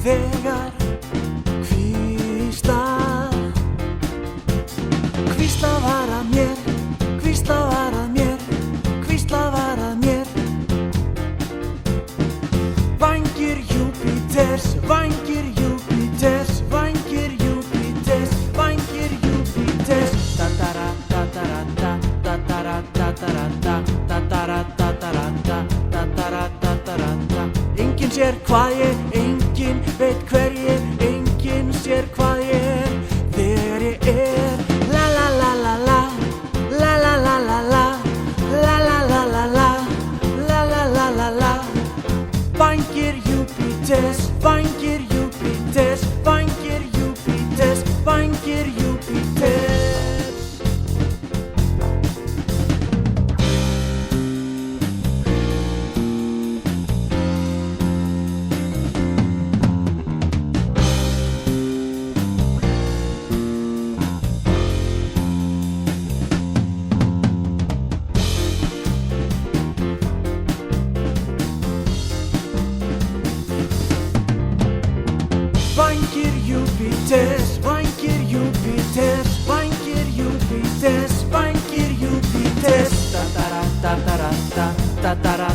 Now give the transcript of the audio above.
þegar hvíslað var að mér, hvíslað var að mér, hvíslað var að mér. Vængir Júpíters, vængir Júpíters, vængir Júpíters, vængir Júpíters. Tatara, tatara, tatara, tatara, tatara, tatara, tatara, tatara. Enginn sér hvað ég, enginn veit hver ég, enginn sér hvað ég þegar ég la la la la la, la la la la la, la la la la la, la la la la la. Vængir Júpíters, vængir Júpíters, vængir Júpíters, vængir Júpíters. Vængir Júpíters, vængir Júpíters, vængir Júpíters, vængir Júpíters. Tatara, tatara, tatara,